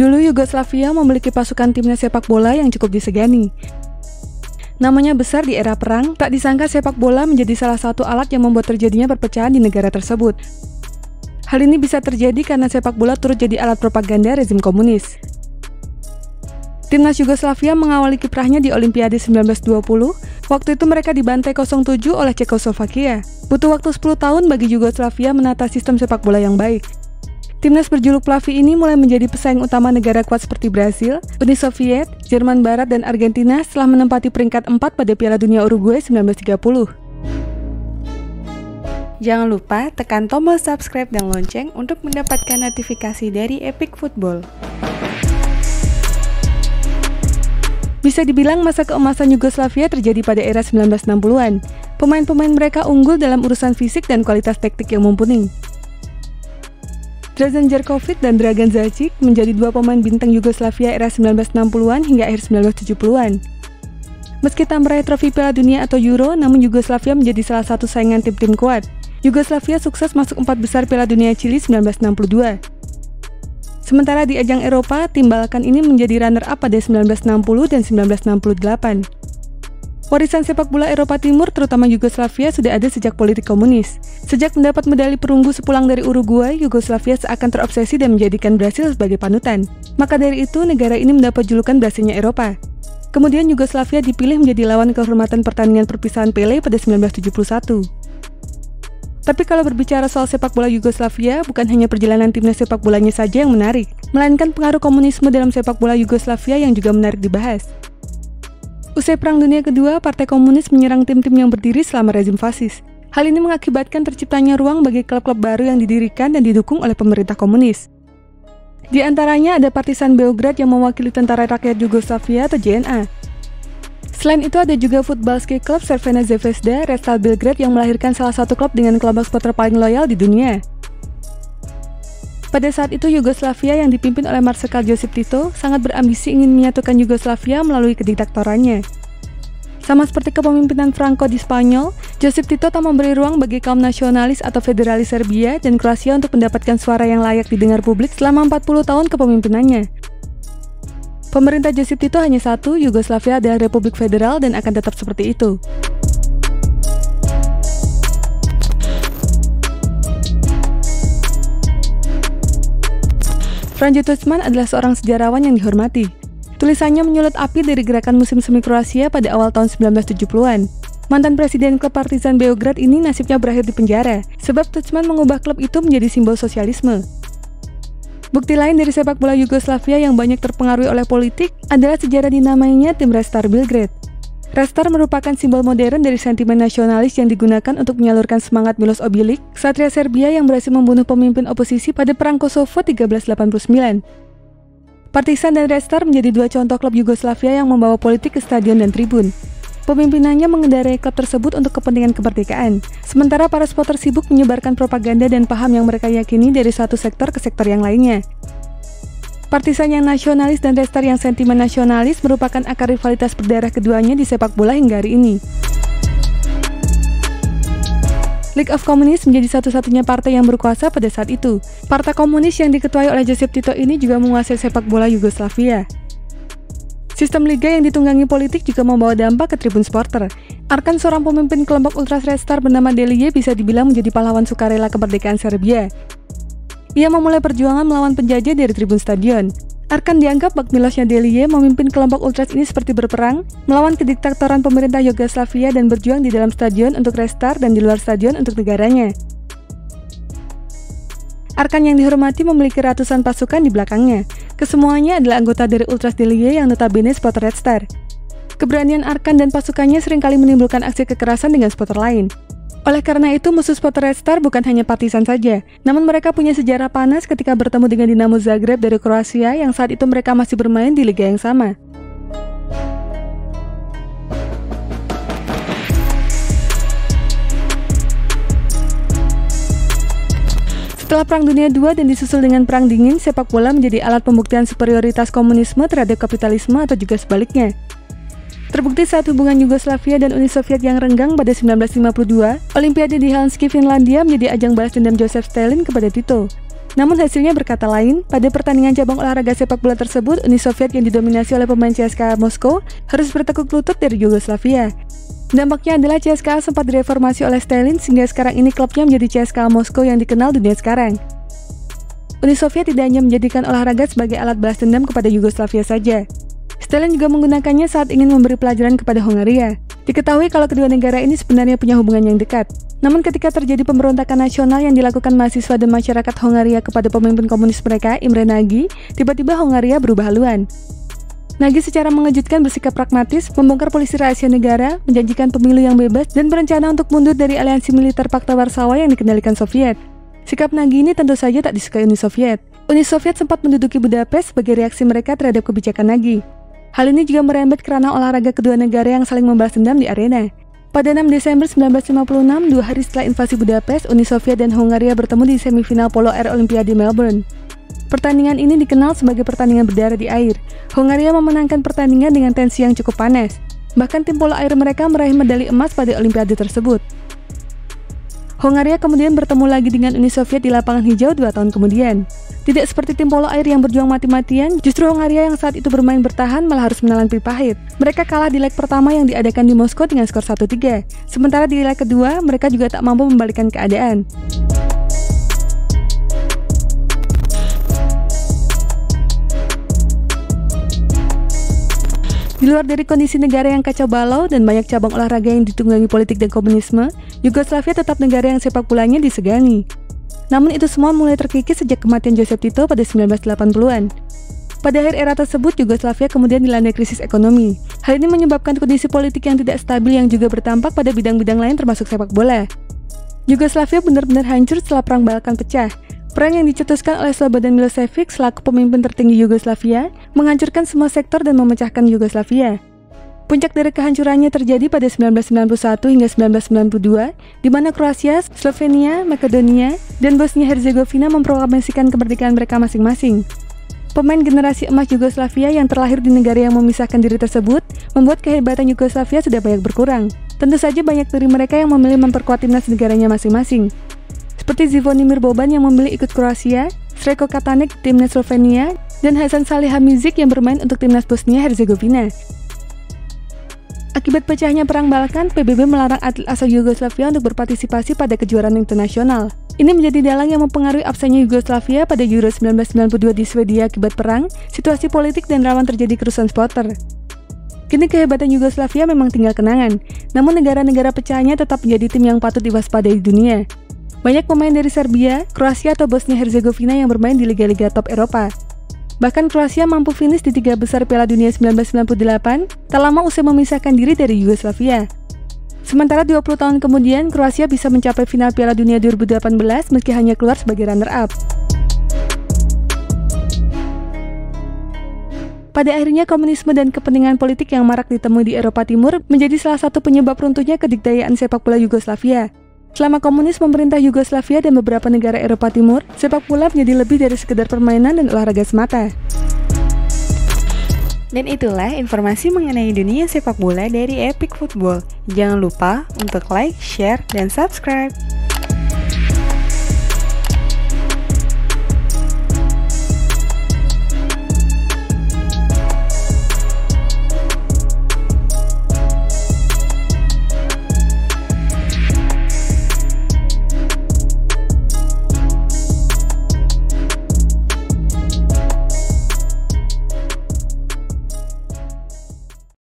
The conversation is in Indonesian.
Dulu Yugoslavia memiliki pasukan timnas sepak bola yang cukup disegani. Namanya besar di era perang, tak disangka sepak bola menjadi salah satu alat yang membuat terjadinya perpecahan di negara tersebut. Hal ini bisa terjadi karena sepak bola turut jadi alat propaganda rezim komunis. Timnas Yugoslavia mengawali kiprahnya di Olimpiade 1920, waktu itu mereka dibantai 0-7 oleh Cekoslovakia. Butuh waktu 10 tahun bagi Yugoslavia menata sistem sepak bola yang baik. Timnas berjuluk Plavi ini mulai menjadi pesaing utama negara kuat seperti Brasil, Uni Soviet, Jerman Barat, dan Argentina setelah menempati peringkat 4 pada Piala Dunia Uruguay 1930. Jangan lupa tekan tombol subscribe dan lonceng untuk mendapatkan notifikasi dari Epic Football. Bisa dibilang masa keemasan Yugoslavia terjadi pada era 1960-an. Pemain-pemain mereka unggul dalam urusan fisik dan kualitas taktik yang mumpuni. Dražen Jerković dan Dragan Zacic menjadi dua pemain bintang Yugoslavia era 1960-an hingga akhir 1970-an. Meski tak meraih trofi Piala Dunia atau Euro, namun Yugoslavia menjadi salah satu saingan tim-tim kuat. Yugoslavia sukses masuk 4 besar Piala Dunia Chili 1962. Sementara di ajang Eropa, tim Balkan ini menjadi runner-up pada 1960 dan 1968. Warisan sepak bola Eropa Timur, terutama Yugoslavia, sudah ada sejak politik komunis. Sejak mendapat medali perunggu sepulang dari Uruguay, Yugoslavia seakan terobsesi dan menjadikan Brasil sebagai panutan. Maka dari itu, negara ini mendapat julukan Brasilnya Eropa. Kemudian Yugoslavia dipilih menjadi lawan kehormatan pertandingan perpisahan Pele pada 1971. Tapi kalau berbicara soal sepak bola Yugoslavia, bukan hanya perjalanan timnas sepak bolanya saja yang menarik, melainkan pengaruh komunisme dalam sepak bola Yugoslavia yang juga menarik dibahas. Usai Perang Dunia Kedua, Partai Komunis menyerang tim-tim yang berdiri selama rezim fasis. Hal ini mengakibatkan terciptanya ruang bagi klub-klub baru yang didirikan dan didukung oleh pemerintah komunis. Di antaranya ada Partizan Beograd yang mewakili Tentara Rakyat Yugoslavia atau JNA. Selain itu ada juga futbalski klub Crvena Zvezda, Red Star Belgrade yang melahirkan salah satu klub dengan kelompok supporter paling loyal di dunia. Pada saat itu Yugoslavia yang dipimpin oleh Marsekal Josip Tito sangat berambisi ingin menyatukan Yugoslavia melalui kediktatorannya. Sama seperti kepemimpinan Franco di Spanyol, Josip Tito tak memberi ruang bagi kaum nasionalis atau federalis Serbia dan Kroasia untuk mendapatkan suara yang layak didengar publik selama 40 tahun kepemimpinannya. Pemerintah Josip Tito hanya satu, Yugoslavia adalah Republik Federal dan akan tetap seperti itu. Franjo Tuđman adalah seorang sejarawan yang dihormati. Tulisannya menyulut api dari gerakan musim semi Kroasia pada awal tahun 1970-an. Mantan presiden klub Partizan Beograd ini nasibnya berakhir di penjara, sebab Tuđman mengubah klub itu menjadi simbol sosialisme. Bukti lain dari sepak bola Yugoslavia yang banyak terpengaruhi oleh politik adalah sejarah dinamainya tim Red Star Belgrade. Red Star merupakan simbol modern dari sentimen nasionalis yang digunakan untuk menyalurkan semangat Miloš Obilić, ksatria Serbia yang berhasil membunuh pemimpin oposisi pada Perang Kosovo 1389. Partizan dan Red Star menjadi dua contoh klub Yugoslavia yang membawa politik ke stadion dan tribun. Pemimpinannya mengendarai klub tersebut untuk kepentingan kemerdekaan, sementara para supporter sibuk menyebarkan propaganda dan paham yang mereka yakini dari satu sektor ke sektor yang lainnya. Partizan yang nasionalis dan Red Star yang sentimen nasionalis merupakan akar rivalitas berdarah keduanya di sepak bola hingga hari ini. League of Communists menjadi satu-satunya partai yang berkuasa pada saat itu. Partai Komunis yang diketuai oleh Josip Tito ini juga menguasai sepak bola Yugoslavia. Sistem liga yang ditunggangi politik juga membawa dampak ke tribun supporter. Arkan, seorang pemimpin kelompok Ultras Red Star bernama Delije, bisa dibilang menjadi pahlawan sukarela kemerdekaan Serbia. Ia memulai perjuangan melawan penjajah dari tribun stadion. Arkan dianggap bak Milosnya Delije memimpin kelompok Ultras ini seperti berperang, melawan kediktatoran pemerintah Yugoslavia dan berjuang di dalam stadion untuk Red Star dan di luar stadion untuk negaranya. Arkan yang dihormati memiliki ratusan pasukan di belakangnya. Kesemuanya adalah anggota dari Ultras Delije yang notabene supporter Red Star. Keberanian Arkan dan pasukannya seringkali menimbulkan aksi kekerasan dengan supporter lain. Oleh karena itu, musuh supporter Red Star bukan hanya Partizan saja, namun mereka punya sejarah panas ketika bertemu dengan Dinamo Zagreb dari Kroasia yang saat itu mereka masih bermain di liga yang sama. Setelah Perang Dunia II dan disusul dengan Perang Dingin, sepak bola menjadi alat pembuktian superioritas komunisme terhadap kapitalisme atau juga sebaliknya. Terbukti saat hubungan Yugoslavia dan Uni Soviet yang renggang pada 1952, Olimpiade di Helsinki, Finlandia menjadi ajang balas dendam Joseph Stalin kepada Tito. Namun hasilnya berkata lain, pada pertandingan cabang olahraga sepak bola tersebut, Uni Soviet yang didominasi oleh pemain CSKA Moskow harus bertekuk lutut dari Yugoslavia. Dampaknya adalah CSKA sempat direformasi oleh Stalin sehingga sekarang ini klubnya menjadi CSKA Moskow yang dikenal dunia sekarang. Uni Soviet tidak hanya menjadikan olahraga sebagai alat balas dendam kepada Yugoslavia saja. Stalin juga menggunakannya saat ingin memberi pelajaran kepada Hongaria. Diketahui kalau kedua negara ini sebenarnya punya hubungan yang dekat. Namun ketika terjadi pemberontakan nasional yang dilakukan mahasiswa dan masyarakat Hongaria kepada pemimpin komunis mereka, Imre Nagy, tiba-tiba Hongaria berubah haluan. Nagy secara mengejutkan bersikap pragmatis, membongkar polisi rahasia negara, menjanjikan pemilu yang bebas, dan berencana untuk mundur dari aliansi militer Pakta Warsawa yang dikendalikan Soviet. Sikap Nagy ini tentu saja tak disukai Uni Soviet. Uni Soviet sempat menduduki Budapest sebagai reaksi mereka terhadap kebijakan Nagy. Hal ini juga merembet ke ranah olahraga kedua negara yang saling membalas dendam di arena. Pada 6 Desember 1956, 2 hari setelah invasi Budapest, Uni Soviet dan Hongaria bertemu di semifinal Polo Air Olimpiade Melbourne. Pertandingan ini dikenal sebagai pertandingan berdarah di air. Hongaria memenangkan pertandingan dengan tensi yang cukup panas. Bahkan tim polo air mereka meraih medali emas pada Olimpiade tersebut. Hongaria kemudian bertemu lagi dengan Uni Soviet di lapangan hijau 2 tahun kemudian. Tidak seperti tim polo air yang berjuang mati-matian, justru Hongaria yang saat itu bermain bertahan malah harus menelan pil pahit. Mereka kalah di leg pertama yang diadakan di Moskow dengan skor 1-3. Sementara di leg kedua, mereka juga tak mampu membalikkan keadaan. Di luar dari kondisi negara yang kacau balau dan banyak cabang olahraga yang ditunggangi politik dan komunisme, Yugoslavia tetap negara yang sepak bolanya disegani. Namun itu semua mulai terkikis sejak kematian Joseph Tito pada 1980-an. Pada akhir era tersebut, Yugoslavia kemudian dilanda krisis ekonomi. Hal ini menyebabkan kondisi politik yang tidak stabil yang juga berdampak pada bidang-bidang lain termasuk sepak bola. Yugoslavia benar-benar hancur setelah Perang Balkan pecah. Perang yang dicetuskan oleh Slobodan Milosevic selaku pemimpin tertinggi Yugoslavia menghancurkan semua sektor dan memecahkan Yugoslavia. Puncak dari kehancurannya terjadi pada 1991 hingga 1992, di mana Kroasia, Slovenia, Makedonia, dan Bosnia-Herzegovina memproklamasikan kemerdekaan mereka masing-masing. Pemain generasi emas Yugoslavia yang terlahir di negara yang memisahkan diri tersebut membuat kehebatan Yugoslavia sudah banyak berkurang. Tentu saja banyak dari mereka yang memilih memperkuat timnas negaranya masing-masing. Seperti Zvonimir Boban yang memilih ikut Kroasia, Sreko Katanek timnas Slovenia, dan Hasan Salihamidzic yang bermain untuk timnas Bosnia-Herzegovina. Akibat pecahnya Perang Balkan, PBB melarang atlet asal Yugoslavia untuk berpartisipasi pada kejuaraan internasional. Ini menjadi dalang yang mempengaruhi absennya Yugoslavia pada Euro 1992 di Swedia akibat perang, situasi politik, dan rawan terjadi kerusuhan supporter. Kini kehebatan Yugoslavia memang tinggal kenangan, namun negara-negara pecahannya tetap menjadi tim yang patut diwaspadai di dunia. Banyak pemain dari Serbia, Kroasia atau Bosnia-Herzegovina yang bermain di liga-liga top Eropa. Bahkan Kroasia mampu finish di 3 besar Piala Dunia 1998, tak lama usai memisahkan diri dari Yugoslavia. Sementara 20 tahun kemudian, Kroasia bisa mencapai final Piala Dunia 2018 meski hanya keluar sebagai runner-up. Pada akhirnya, komunisme dan kepentingan politik yang marak ditemui di Eropa Timur menjadi salah satu penyebab runtuhnya kedikdayaan sepak bola Yugoslavia. Selama komunis memerintah Yugoslavia dan beberapa negara Eropa Timur, sepak bola menjadi lebih dari sekedar permainan dan olahraga semata. Dan itulah informasi mengenai dunia sepak bola dari Epic Football. Jangan lupa untuk like, share, dan subscribe.